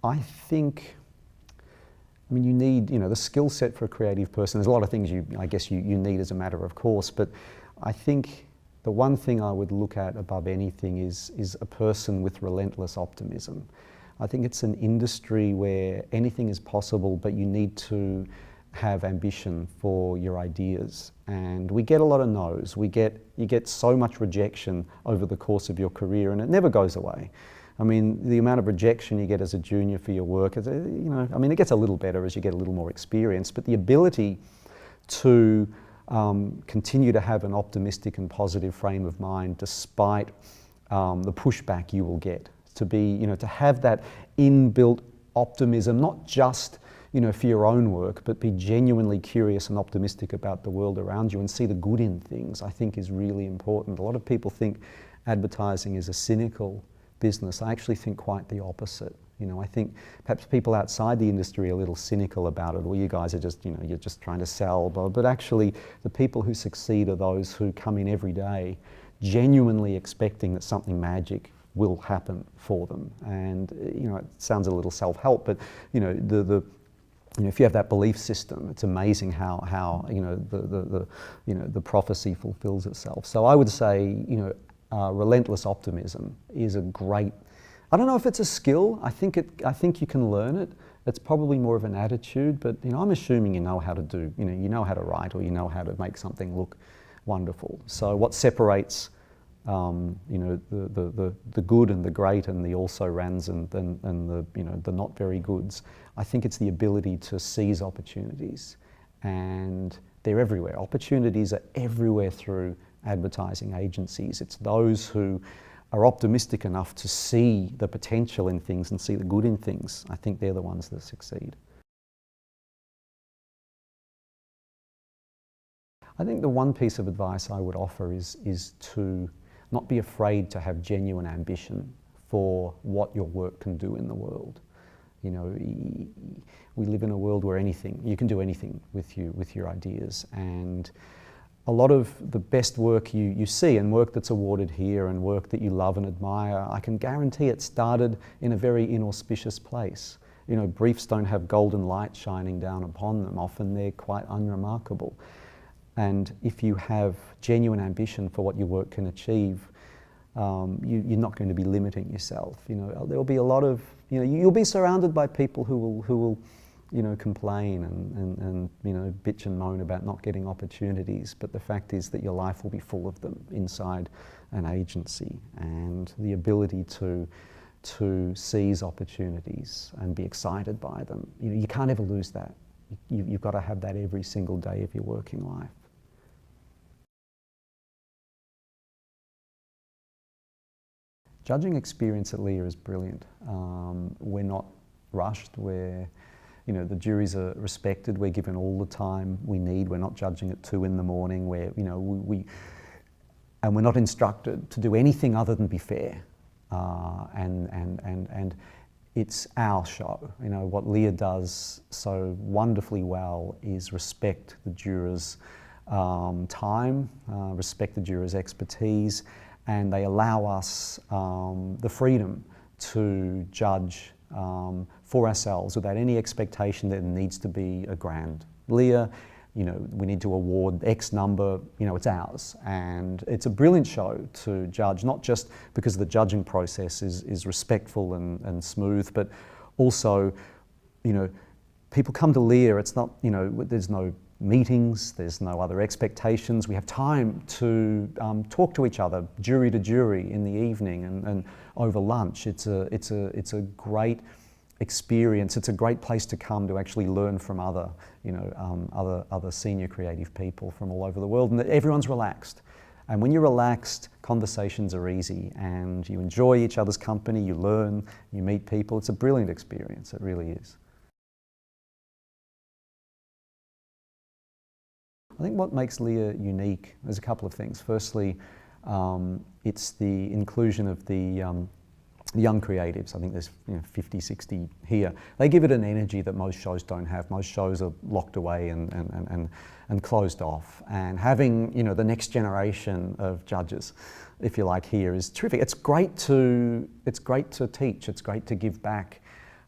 I think, I mean, you need, the skill set for a creative person. There's a lot of things I guess you need as a matter of course, but I think the one thing I would look at above anything is a person with relentless optimism. I think it's an industry where anything is possible, but you need to have ambition for your ideas. And we get a lot of no's. You get so much rejection over the course of your career, and it never goes away. I mean, the amount of rejection you get as a junior for your work, it gets a little better as you get a little more experience, but the ability to continue to have an optimistic and positive frame of mind despite the pushback you will get, to have that inbuilt optimism, not just for your own work, but be genuinely curious and optimistic about the world around you and see the good in things, I think is really important. A lot of people think advertising is a cynical business. I actually think quite the opposite. I think perhaps people outside the industry are a little cynical about it. Well, you guys are just, you're just trying to sell. But actually, the people who succeed are those who come in every day genuinely expecting that something magic will happen for them. And it sounds a little self-help, but if you have that belief system, it's amazing how the prophecy fulfills itself. So I would say relentless optimism is a great. I don't know if it's a skill. I think you can learn it. It's probably more of an attitude. But I'm assuming you know how to do. You know how to write, or you know how to make something look wonderful. So what separates the good and the great and the also-rans and the not very goods, I think it's the ability to seize opportunities, and they're everywhere. Opportunities are everywhere through advertising agencies. It's those who are optimistic enough to see the potential in things and see the good in things. I think they're the ones that succeed. I think the one piece of advice I would offer is to not be afraid to have genuine ambition for what your work can do in the world. We live in a world where you can do anything with your ideas, and a lot of the best work you see, and work that's awarded here and work that you love and admire, I can guarantee it started in a very inauspicious place. Briefs don't have golden light shining down upon them. Often they're quite unremarkable. And if you have genuine ambition for what your work can achieve, you're not going to be limiting yourself. There'll be a lot of, you'll be surrounded by people who will complain and bitch and moan about not getting opportunities. But the fact is that your life will be full of them inside an agency, and the ability to seize opportunities and be excited by them. You can't ever lose that. You've got to have that every single day of your working life. Judging experience at LIA is brilliant. We're not rushed. The juries are respected. We're given all the time we need. We're not judging at 2 in the morning. And we're not instructed to do anything other than be fair. And it's our show. What LIA does so wonderfully well is respect the jurors' time, respect the jurors' expertise, and they allow us the freedom to judge for ourselves without any expectation that it needs to be a grand. LIA, we need to award X number, it's ours. And it's a brilliant show to judge, not just because the judging process is respectful and smooth, but also, people come to LIA, it's not, there's no meetings, there's no other expectations. We have time to talk to each other, jury to jury, in the evening and over lunch. It's a great experience. It's a great place to come to actually learn from other senior creative people from all over the world, and everyone's relaxed. And when you're relaxed, conversations are easy, and you enjoy each other's company. You learn, you meet people. It's a brilliant experience. It really is. I think what makes LIA unique, there's a couple of things. Firstly, it's the inclusion of the young creatives. I think there's 50, 60 here. They give it an energy that most shows don't have. Most shows are locked away and closed off. And having the next generation of judges, if you like, here is terrific. It's great to teach. It's great to give back.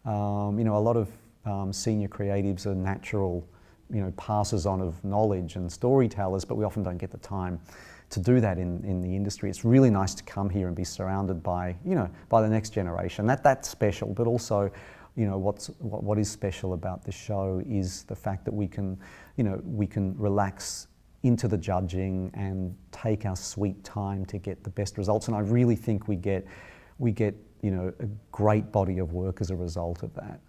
You know, a lot of senior creatives are natural, you know, passers on of knowledge and storytellers, but we often don't get the time to do that in the industry. It's really nice to come here and be surrounded by, you know, by the next generation. That's special, but also, you know, what is special about the show is the fact that we can, you know, we can relax into the judging and take our sweet time to get the best results. And I really think we get, you know, a great body of work as a result of that.